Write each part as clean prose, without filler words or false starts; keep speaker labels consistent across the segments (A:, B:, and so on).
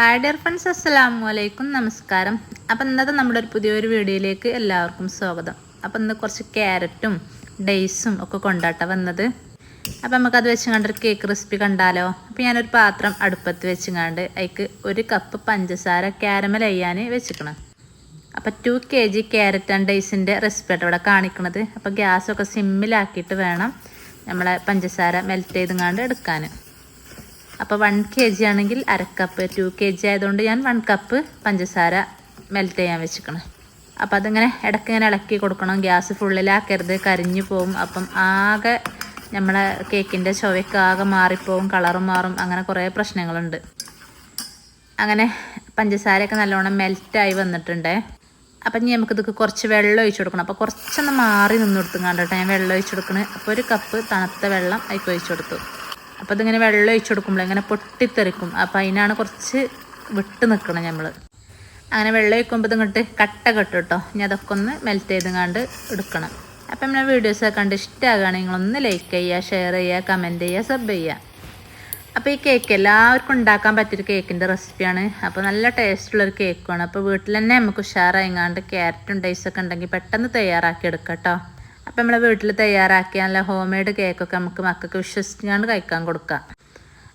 A: Hi dear friends, അസ്സലാമു അലൈക്കും, നമസ്കാരം. അപ്പം ഇന്നത്തെ നമ്മുടെ ഒരു പുതിയൊരു വീഡിയോയിലേക്ക് എല്ലാവർക്കും സ്വാഗതം. അപ്പം ഇന്ന് കുറച്ച് ക്യാരറ്റും ഡേയ്സും ഒക്കെ കൊണ്ടാട്ടം വന്നത്. അപ്പം നമുക്കത് വെച്ച് കണ്ടൊരു കേക്ക് റെസിപ്പി കണ്ടാലോ. അപ്പോൾ ഞാനൊരു പാത്രം അടുപ്പത്ത് വെച്ചുകൊണ്ട് അതിക്ക് 1 കപ്പ് പഞ്ചസാര ക്യാരമൽ ചെയ്യാൻ വെച്ചിക്കണം. അപ്പോൾ 2 kg ക്യാരറ്റ് ആൻഡ് ഡേയ്സിൻ്റെ റെസിപ്പിയായിട്ട് ഇവിടെ കാണിക്കുന്നത്. അപ്പോൾ ഗ്യാസൊക്കെ സിമ്മിലാക്കിയിട്ട് വേണം നമ്മളെ പഞ്ചസാര മെൽറ്റ് ചെയ്തുകൊണ്ട് എടുക്കാൻ. അപ്പോൾ 1 kg ആണെങ്കിൽ 1/2 കപ്പ്, 2 kg ആയതുകൊണ്ട് ഞാൻ 1 കപ്പ് പഞ്ചസാര മെൽറ്റ് ചെയ്യാൻ വെച്ചിക്കണം. അപ്പോൾ അതിങ്ങനെ ഇടയ്ക്കിങ്ങനെ ഇളക്കി കൊടുക്കണം. ഗ്യാസ് ഫുള്ളിലാക്കരുത്, കരിഞ്ഞു പോവും. അപ്പം ആകെ നമ്മളെ കേക്കിൻ്റെ ചുവയ്ക്ക് ആകെ മാറിപ്പോവും, കളറും മാറും, അങ്ങനെ കുറേ പ്രശ്നങ്ങളുണ്ട്. അങ്ങനെ പഞ്ചസാരയൊക്കെ നല്ലോണം മെൽറ്റായി വന്നിട്ടുണ്ട്. അപ്പം ഇനി നമുക്കിതൊക്കെ കുറച്ച് വെള്ളം ഒഴിച്ച് കൊടുക്കണം. അപ്പോൾ കുറച്ചൊന്ന് മാറി നിന്ന് കൊടുത്തുകൊണ്ട് കേട്ടോ ഞാൻ വെള്ളം ഒഴിച്ച് കൊടുക്കണേ. അപ്പോൾ 1 കപ്പ് തണുത്ത വെള്ളം അതിലേക്ക് ഒഴിച്ച് കൊടുത്തു. അപ്പോൾ ഇതിങ്ങനെ വെള്ളം ഒഴിച്ച് കൊടുക്കുമ്പോൾ ഇങ്ങനെ പൊട്ടിത്തെറിക്കും. അപ്പോൾ അതിനാണ് കുറച്ച് വിട്ട് നിൽക്കണം നമ്മൾ. അങ്ങനെ വെള്ളം ഒഴിക്കുമ്പോൾ ഇതിങ്ങോട്ട് കട്ട കെട്ടും കേട്ടോ. ഇനി അതൊക്കെ ഒന്ന് മെൽറ്റ് ചെയ്തുകൊണ്ട് എടുക്കണം. അപ്പം നമ്മളെ വീഡിയോസൊക്കെ കണ്ട് ഇഷ്ടമാകുകയാണെങ്കിൽ നിങ്ങളൊന്ന് ലൈക്ക് ചെയ്യുക, ഷെയർ ചെയ്യുക, കമൻറ്റ് ചെയ്യുക, സബ് ചെയ്യുക. അപ്പോൾ ഈ കേക്ക് എല്ലാവർക്കും ഉണ്ടാക്കാൻ പറ്റിയൊരു കേക്കിൻ്റെ റെസിപ്പിയാണ്. അപ്പോൾ നല്ല ടേസ്റ്റുള്ളൊരു കേക്കാണ്. അപ്പോൾ വീട്ടിൽ തന്നെ നമുക്ക് ഉഷാറായിങ്ങാണ്ട് ക്യാരറ്റും ഡേയ്സൊക്കെ ഉണ്ടെങ്കിൽ പെട്ടെന്ന് തയ്യാറാക്കി എടുക്കാം കേട്ടോ. അപ്പം നമ്മളെ വീട്ടിൽ തയ്യാറാക്കിയ നല്ല ഹോം മെയ്ഡ് കേക്കൊക്കെ നമുക്ക് മക്കൾക്ക് വിശ്വസിച്ചുകൊണ്ട് കഴിക്കാൻ കൊടുക്കാം.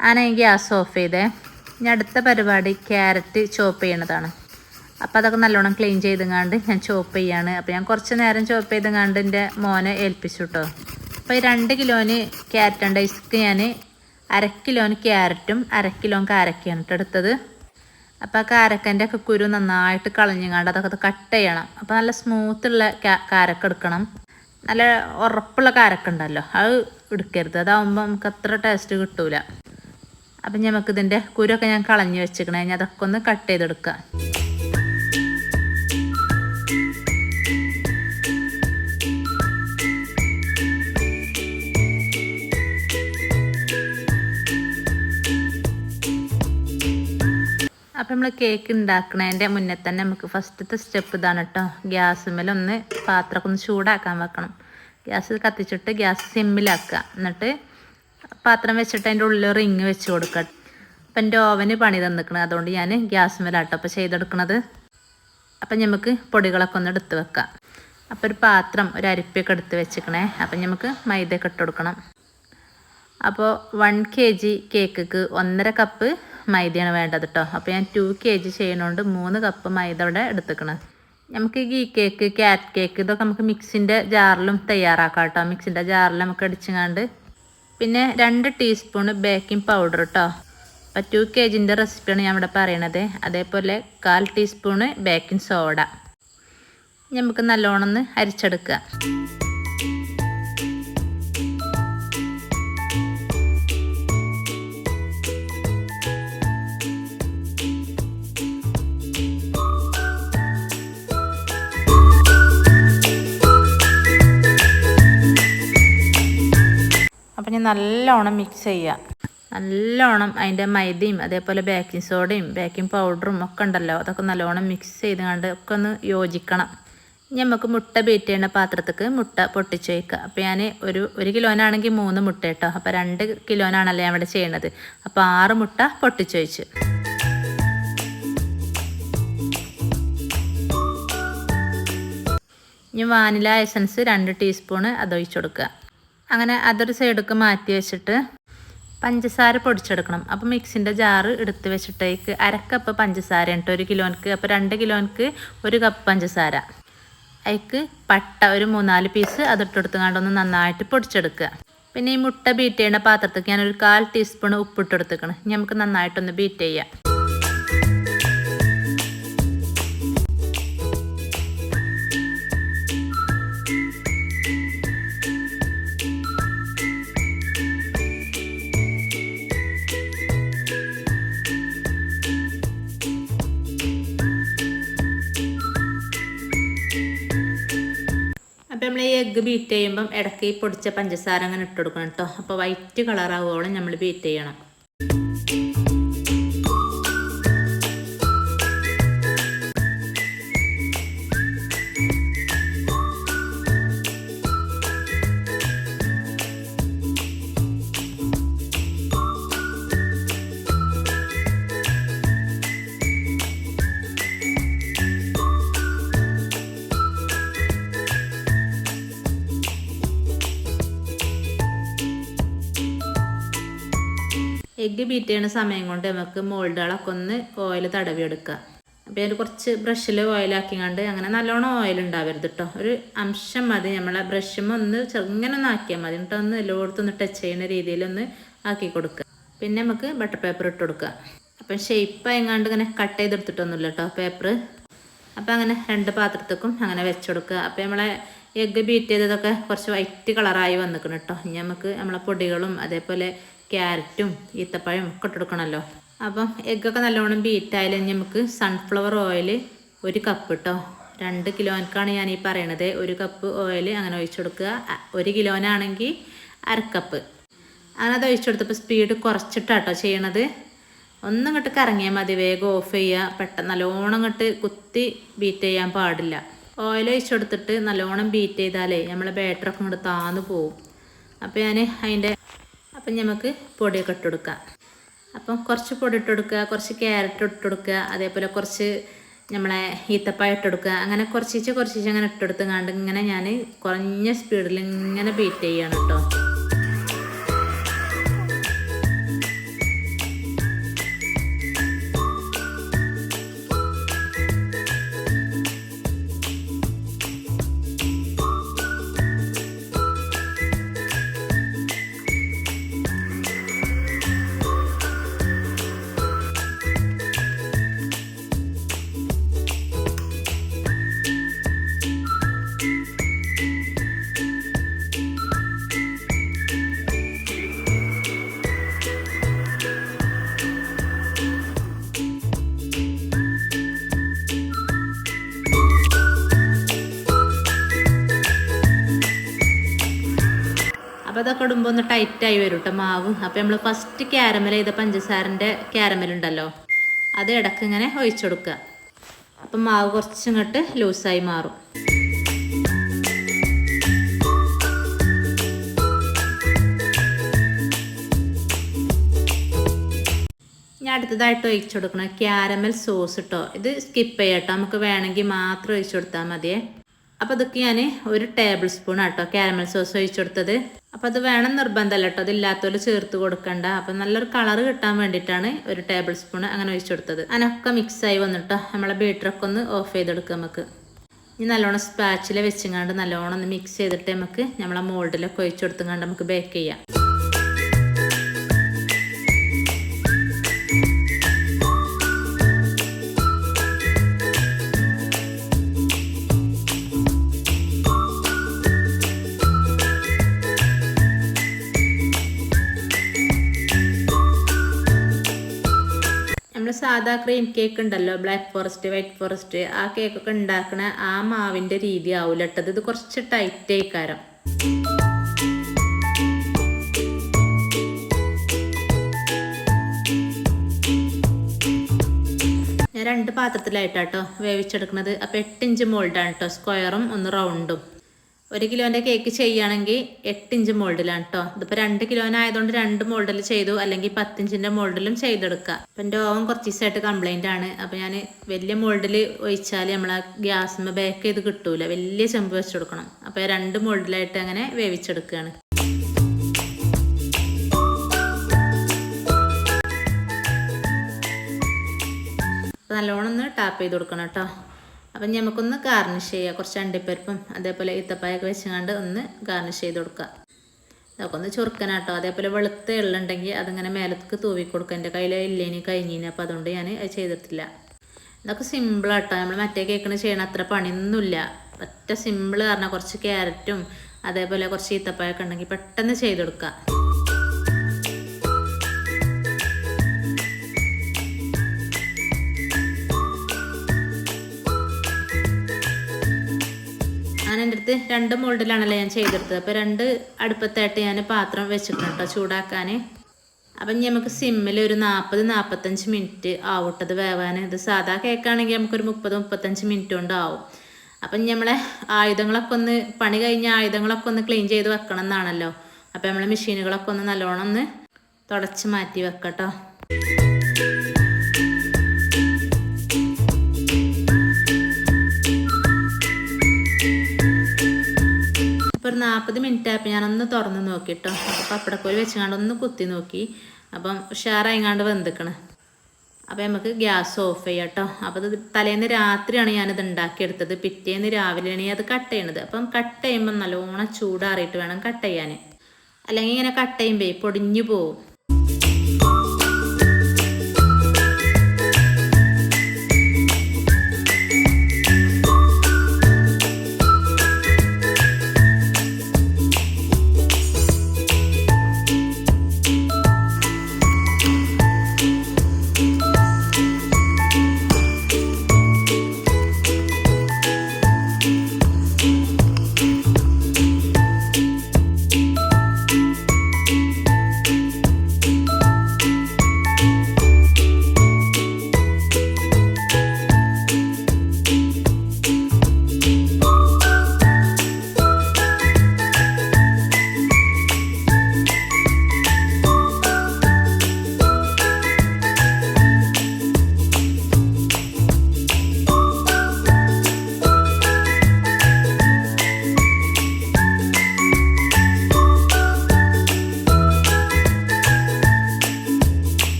A: അങ്ങനെ ഗ്യാസ് ഓഫ് ചെയ്തേ. ഇനി അടുത്ത പരിപാടി ക്യാരറ്റ് ചോപ്പ് ചെയ്യണതാണ്. അപ്പോൾ അതൊക്കെ നല്ലോണം ക്ലീൻ ചെയ്തുകൊണ്ട് ഞാൻ ചോപ്പ് ചെയ്യാണ്. അപ്പോൾ ഞാൻ കുറച്ച് നേരം ചോപ്പ് ചെയ്തുകൊണ്ട് എൻ്റെ മോനെ ഏൽപ്പിച്ചു കേട്ടോ. അപ്പോൾ ഈ 2 കിലോന് ക്യാരറ്റ് ആൻഡ് ഡേയ്സ്ക്ക് ഞാൻ 1/2 കിലോന് ക്യാരറ്റും 1/2 കിലോന് കാരക്കയാണ് എടുത്തത്. അപ്പോൾ ആ കാരക്കൻ്റെ ഒക്കെ കുരു നന്നായിട്ട് കളഞ്ഞുകൊണ്ട് അതൊക്കെ കട്ട് ചെയ്യണം. അപ്പോൾ നല്ല സ്മൂത്തുള്ള കാരക്ക എടുക്കണം. നല്ല ഉറപ്പുള്ള കാരക്ക ഉണ്ടല്ലോ, അത് എടുക്കരുത്. അതാവുമ്പോൾ നമുക്ക് അത്ര ടേസ്റ്റ് കിട്ടൂല. അപ്പം നമുക്കിതിൻ്റെ കുരുവൊക്കെ ഞാൻ കളഞ്ഞ് വെച്ചിരിക്കണേ. ഞാൻ അതൊക്കെ ഒന്ന് കട്ട് ചെയ്തെടുക്കാം. അപ്പം നമ്മൾ കേക്ക് ഉണ്ടാക്കുന്നതിൻ്റെ മുന്നേ തന്നെ നമുക്ക് ഫസ്റ്റത്തെ സ്റ്റെപ്പ് ഇതാണ് കേട്ടോ. ഗ്യാസുമ്മലൊന്ന് പാത്രമൊക്കെ ഒന്ന് ചൂടാക്കാൻ വെക്കണം. ഗ്യാസ് കത്തിച്ചിട്ട് ഗ്യാസ് സിമ്മിലാക്കുക. എന്നിട്ട് പാത്രം വെച്ചിട്ട് അതിൻ്റെ ഉള്ളിൽ റിങ് വെച്ച് കൊടുക്കുക. അപ്പം എൻ്റെ ഓവന് പണി തന്നിക്കണം, അതുകൊണ്ട് ഞാൻ ഗ്യാസുമ്മലാട്ടോ അപ്പോൾ ചെയ്തെടുക്കണത്. അപ്പം നമുക്ക് പൊടികളൊക്കെ ഒന്ന് എടുത്ത് വെക്കാം. അപ്പോൾ ഒരു പാത്രം, ഒരു അരിപ്പൊക്കെ എടുത്ത് വെച്ചിക്കണേ. അപ്പം നമുക്ക് മൈദയൊക്കെ ഇട്ട് കൊടുക്കണം. അപ്പോൾ 1 kg കേക്ക് 1.5 കപ്പ് മൈദയാണ് വേണ്ടത് കേട്ടോ. അപ്പോൾ ഞാൻ 2 kg ചെയ്യണോണ്ട് 3 കപ്പ് മൈദ ഇവിടെ എടുത്തുക്കണം. നമുക്ക് ഗീ കേക്ക്, ക്യാരറ്റ് കേക്ക് ഇതൊക്കെ നമുക്ക് മിക്സിൻ്റെ ജാറിലും തയ്യാറാക്കാം കേട്ടോ. മിക്സിൻ്റെ ജാറിൽ നമുക്ക് അടിച്ചുകൊണ്ട് പിന്നെ 2 ടീസ്പൂണ് ബേക്കിംഗ് പൗഡർ കേട്ടോ. അപ്പോൾ 2 kgൻ്റെ റെസിപ്പിയാണ് ഞാൻ ഇവിടെ പറയണത്. അതേപോലെ 1/4 ടീസ്പൂണ് ബേക്കിംഗ് സോഡ. നമുക്ക് നല്ലോണം ഒന്ന് അരിച്ചെടുക്കുക. അപ്പം ഞാൻ നല്ലോണം മിക്സ് ചെയ്യുക. നല്ലോണം അതിൻ്റെ മൈദയും അതേപോലെ ബേക്കിംഗ് സോഡയും ബേക്കിംഗ് പൗഡറും ഒക്കെ ഉണ്ടല്ലോ, അതൊക്കെ നല്ലോണം മിക്സ് ചെയ്തുകൊണ്ട് ഒക്കെ ഒന്ന് യോജിക്കണം. ഇനി നമുക്ക് മുട്ട ബീറ്റ് ചെയ്യുന്ന പാത്രത്തേക്ക് മുട്ട പൊട്ടിച്ച് വയ്ക്കുക. അപ്പോൾ ഞാൻ ഒരു കിലോനാണെങ്കിൽ 3 മുട്ട കേട്ടോ. അപ്പോൾ 2 കിലോനാണല്ലോ ഞാൻ ഇവിടെ ചെയ്യണത്. അപ്പോൾ 6 മുട്ട പൊട്ടിച്ച് വെച്ച്. ഇനി വാനില എസൻസ് 2 ടീസ്പൂണ് അതൊഴിച്ച് കൊടുക്കുക. അങ്ങനെ അതൊരു സൈഡൊക്കെ മാറ്റി വെച്ചിട്ട് പഞ്ചസാര പൊടിച്ചെടുക്കണം. അപ്പോൾ മിക്സിൻ്റെ ജാറ് എടുത്ത് വെച്ചിട്ടേക്ക് 1/2 കപ്പ് പഞ്ചസാര ഉണ്ട് 1 കിലോക്ക്. അപ്പോൾ 2 കിലോക്ക് 1 കപ്പ് പഞ്ചസാര. അതിക്ക് പട്ട ഒരു 3-4 പീസ് അതിട്ടെടുത്തുകൊണ്ടൊന്ന് നന്നായിട്ട് പൊടിച്ചെടുക്കുക. പിന്നെ ഈ മുട്ട ബീറ്റ് ചെയ്യുന്ന പാത്രത്തേക്ക് ഞാനൊരു 1/4 ടീസ്പൂൺ ഉപ്പിട്ടെടുത്തേക്കണം. ഇനി നമുക്ക് നന്നായിട്ടൊന്ന് ബീറ്റ് ചെയ്യാം. അപ്പോൾ നമ്മൾ ഈ എഗ്ഗ് ബീറ്റ് ചെയ്യുമ്പം ഇടയ്ക്ക് ഈ പൊടിച്ച പഞ്ചസാര അങ്ങനെ ഇട്ട് കൊടുക്കണം കേട്ടോ. അപ്പോൾ വൈറ്റ് കളറാവുകയോളം നമ്മൾ ബീറ്റ് ചെയ്യണം. എഗ്ഗ് ബീറ്റ് ചെയ്യുന്ന സമയം കൊണ്ട് നമുക്ക് മോൾഡുകളൊക്കെ ഒന്ന് ഓയിൽ തടവിയെടുക്കുക. അപ്പോൾ അതിൽ കുറച്ച് ബ്രഷിൽ ഓയിലാക്കിങ്ങാണ്ട് അങ്ങനെ നല്ലോണം ഓയിൽ ഉണ്ടാവരുത് കേട്ടോ. ഒരു അംശം മതി, നമ്മളെ ബ്രഷുമ്പോൾ ഒന്ന് ചെറുങ്ങനെ ഒന്ന് ആക്കിയാൽ മതി. എന്നിട്ട് ഒന്ന് എല്ലായിടത്തൊന്ന് ടച്ച് ചെയ്യുന്ന രീതിയിലൊന്ന് ആക്കി കൊടുക്കുക. പിന്നെ നമുക്ക് ബട്ടർ പേപ്പർ ഇട്ട് കൊടുക്കുക. അപ്പം ഷേപ്പ് ആയങ്ങാണ്ട് ഇങ്ങനെ കട്ട് ചെയ്തെടുത്തിട്ടൊന്നുമില്ല കേട്ടോ പേപ്പർ. അപ്പോൾ അങ്ങനെ 2 പാത്രത്തേക്കും അങ്ങനെ വെച്ച് കൊടുക്കുക. അപ്പോൾ നമ്മളെ എഗ്ഗ് ബീറ്റ് ചെയ്തതൊക്കെ കുറച്ച് വൈറ്റ് കളറായി വന്നിക്കണം കേട്ടോ. ഇനി നമുക്ക് നമ്മളെ പൊടികളും അതേപോലെ ക്യാരറ്റും ഈത്തപ്പഴം ഒക്കെ ഇട്ടെടുക്കണമല്ലോ. അപ്പം എഗ്ഗൊക്കെ നല്ലോണം ബീറ്റായാലും നമുക്ക് സൺഫ്ലവർ ഓയിൽ 1 കപ്പ് കേട്ടോ. 2 കിലോക്കാണ് ഞാൻ ഈ പറയണത്. 1 കപ്പ് ഓയിൽ അങ്ങനെ ഒഴിച്ചു കൊടുക്കുക. 1 കിലോനാണെങ്കിൽ 1/2 കപ്പ് അങ്ങനെ അത് ഒഴിച്ചു കൊടുത്തപ്പോൾ സ്പീഡ് കുറച്ചിട്ടാട്ടോ ചെയ്യണത്. ഒന്നും ഇങ്ങോട്ട് കറങ്ങിയാൽ മതി, വേഗം ഓഫ് ചെയ്യുക. പെട്ടെന്ന് നല്ലോണം ഇങ്ങോട്ട് കുത്തി ബീറ്റ് ചെയ്യാൻ പാടില്ല. ഓയിൽ ഒഴിച്ചു കൊടുത്തിട്ട് നല്ലോണം ബീറ്റ് ചെയ്താലേ നമ്മളെ ബാറ്ററൊക്കെ ഇങ്ങോട്ട് താന്ന് പോവും. അപ്പം നമുക്ക് പൊടിയൊക്കെ ഇട്ട് കൊടുക്കാം. അപ്പം കുറച്ച് പൊടി ഇട്ട് കൊടുക്കുക, കുറച്ച് ക്യാരറ്റ് ഇട്ട് കൊടുക്കുക, അതേപോലെ കുറച്ച് നമ്മളെ ഈത്തപ്പഴം ഇട്ട് കൊടുക്കുക. അങ്ങനെ കുറച്ച് അങ്ങനെ ഇട്ടെടുത്ത് കണ്ട് ഇങ്ങനെ ഞാൻ കുറഞ്ഞ സ്പീഡിൽ ഇങ്ങനെ ബീറ്റ് ചെയ്യണം കേട്ടോ. അപ്പോൾ അതൊക്കെ ഇടുമ്പോൾ ഒന്ന് ടൈറ്റായി വരും കേട്ടോ മാവ്. അപ്പോൾ നമ്മൾ ഫസ്റ്റ് ക്യാരമൽ ചെയ്ത പഞ്ചസാരൻ്റെ ക്യാരമലുണ്ടല്ലോ, അത് ഇടയ്ക്ക് ഇങ്ങനെ ഒഴിച്ചു കൊടുക്കുക. അപ്പം മാവ് കുറച്ചിങ്ങോട്ട് ലൂസായി മാറും. ഞാൻ അടുത്തതായിട്ട് ഒഴിച്ചു കൊടുക്കണം ക്യാരമൽ സോസ് കേട്ടോ. ഇത് സ്കിപ്പ് ചെയ്യട്ടോ, നമുക്ക് വേണമെങ്കിൽ മാത്രം ഒഴിച്ചു കൊടുത്താൽ മതിയേ. അപ്പോൾ അതൊക്കെ ഞാൻ 1 ടേബിൾ സ്പൂൺ ആട്ടോ ക്യാരമൽ സോസ് ഒഴിച്ചു കൊടുത്തത്. അപ്പോൾ അത് വേണം നിർബന്ധമല്ല കേട്ടോ, അതില്ലാത്തവർ ചേർത്ത് കൊടുക്കണ്ട. അപ്പം നല്ലൊരു കളറ് കിട്ടാൻ വേണ്ടിയിട്ടാണ് 1 ടേബിൾ സ്പൂൺ അങ്ങനെ ഒഴിച്ചു കൊടുത്തത്. അതിനൊക്കെ മിക്സായി വന്നിട്ടോ നമ്മളെ ബീറ്ററൊക്കെ ഒന്ന് ഓഫ് ചെയ്തെടുക്കുക. നമുക്ക് ഇനി നല്ലോണം സ്പാച്ചിൽ വെച്ചിങ്ങാണ്ട് നല്ലോണം ഒന്ന് മിക്സ് ചെയ്തിട്ട് നമുക്ക് നമ്മളെ മോൾഡിലൊക്കെ ഒഴിച്ചു കൊടുത്തുങ്ങാണ്ട് നമുക്ക് ബേക്ക് ചെയ്യാം. സാധാ ക്രീം കേക്ക് ഉണ്ടല്ലോ, ബ്ലാക്ക് ഫോറസ്റ്റ്, വൈറ്റ് ഫോറസ്റ്റ്, ആ കേക്കൊക്കെ ഉണ്ടാക്കണ ആ മാവിൻ്റെ രീതി ആവില്ല ഇട്ടത്. ഇത് കുറച്ച് ടൈറ്റ് ആയിക്കാരം. ഞാൻ 2 പാത്രത്തിലായിട്ടാട്ടോ വേവിച്ചെടുക്കുന്നത്. അപ്പോൾ 8 ഇഞ്ച് മോൾഡാണ് കേട്ടോ, സ്ക്വയറും 1 റൗണ്ടും. 1 കിലോൻ്റെ കേക്ക് ചെയ്യുകയാണെങ്കിൽ 8 ഇഞ്ച് മോൾഡിലാണ് കേട്ടോ. ഇതിപ്പോൾ 2 കിലോനായതുകൊണ്ട് 2 മോൾഡിൽ ചെയ്തു, അല്ലെങ്കിൽ 10 ഇഞ്ചിൻ്റെ മോൾഡിലും ചെയ്തെടുക്കുക. അപ്പം എൻ്റെ ഓവൻ കുറച്ച് ദിവസമായിട്ട് കംപ്ലൈൻ്റ് ആണ്. അപ്പോൾ ഞാൻ വലിയ മോൾഡിൽ ഒഴിച്ചാൽ നമ്മളെ ഗ്യാസിൽ ബേക്ക് ചെയ്ത് കിട്ടൂല, വലിയ ചെമ്പ് വെച്ച് കൊടുക്കണം. അപ്പോൾ 2 മോൾഡിലായിട്ട് അങ്ങനെ വേവിച്ചെടുക്കുകയാണ്. അപ്പോൾ നല്ലോണം ഒന്ന് ടാപ്പ് ചെയ്ത് കൊടുക്കണം കേട്ടോ. അപ്പം നമുക്കൊന്ന് ഗാർണിഷ് ചെയ്യുക. കുറച്ച് അണ്ടിപ്പരിപ്പും അതേപോലെ ഈത്തപ്പായൊക്കെ വെച്ചുകൊണ്ട് ഒന്ന് ഗാർണിഷ് ചെയ്ത് കൊടുക്കുക. അതൊക്കെ ഒന്ന് ചുറുക്കനാട്ടോ. അതേപോലെ വെളുത്ത എള്ളുണ്ടെങ്കിൽ അതിങ്ങനെ മേലത്തേക്ക് തൂവി കൊടുക്കുക. എൻ്റെ കയ്യിൽ ഇല്ലേനി കഴിഞ്ഞിന്, അപ്പോൾ അതുകൊണ്ട് ഞാൻ അത് ചെയ്തിട്ടില്ല. ഇതൊക്കെ സിമ്പിളാട്ടോ, നമ്മൾ മറ്റേ കേക്കിന് ചെയ്യണ അത്ര പണിയൊന്നുമില്ല. ഒറ്റ സിമ്പിൾ കാരണം കുറച്ച് ക്യാരറ്റും അതേപോലെ കുറച്ച് ഈത്തപ്പായൊക്കെ ഉണ്ടെങ്കിൽ പെട്ടെന്ന് ചെയ്തെടുക്കുക. എൻ്റെ അടുത്ത് 2 മോൾഡിലാണല്ലോ ഞാൻ ചെയ്തെടുത്തത്. അപ്പോൾ 2 അടുപ്പത്തായിട്ട് ഞാൻ പാത്രം വെച്ചിട്ടുണ്ട് കേട്ടോ ചൂടാക്കാൻ. അപ്പം നമുക്ക് സിമ്മിൽ ഒരു 40-45 മിനിറ്റ് ആവട്ടത് വേവാൻ. ഇത് സാധാ കേക്കാണെങ്കിൽ നമുക്കൊരു 30-35 മിനിറ്റ് കൊണ്ട് ആവും. അപ്പം നമ്മളെ ആയുധങ്ങളൊക്കെ ഒന്ന് പണി കഴിഞ്ഞ ആയുധങ്ങളൊക്കെ ഒന്ന് ക്ലീൻ ചെയ്ത് വെക്കണം എന്നാണല്ലോ. അപ്പം നമ്മളെ മെഷീനുകളൊക്കെ ഒന്ന് നല്ലോണം ഒന്ന് തുടച്ച് മാറ്റി വെക്കട്ടോ. ഇപ്പോൾ ഒരു 40 മിനിറ്റ് ആയപ്പോൾ ഞാനൊന്ന് തുറന്ന് നോക്കിട്ടോ. അപ്പോൾ പപ്പടക്കോല് വെച്ചുകൊണ്ട് ഒന്ന് കുത്തി നോക്കി. അപ്പം ഉഷാറായിങ്ങാണ്ട് വെന്തിക്കണ്. അപ്പോൾ നമുക്ക് ഗ്യാസ് ഓഫ് ചെയ്യാം കേട്ടോ. അപ്പോൾ ഇത് തലേന്ന് രാത്രിയാണ് ഞാനിത് ഉണ്ടാക്കിയെടുത്തത്. പിറ്റേന്ന് രാവിലെയാണ് അത് കട്ട് ചെയ്യണത്. അപ്പം കട്ട് ചെയ്യുമ്പോൾ നല്ലോണം ചൂടാറിയിട്ട് വേണം കട്ട് ചെയ്യാൻ, അല്ലെങ്കിൽ ഇങ്ങനെ കട്ട് ചെയ്യുമ്പോൾ പൊടിഞ്ഞു പോവും.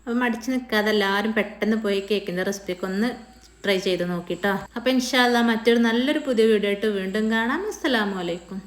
A: അപ്പം മടിച്ച് നിൽക്കാതെ എല്ലാവരും പെട്ടെന്ന് പോയി കേക്കിൻ്റെ റെസിപ്പിയൊക്കെ ഒന്ന് ട്രൈ ചെയ്ത് നോക്കിട്ടോ. അപ്പോൾ ഇൻഷാ അല്ലാഹ് മറ്റൊരു നല്ലൊരു പുതിയ വീഡിയോ ആയിട്ട് വീണ്ടും കാണാം. അസ്സലാമു അലൈക്കും.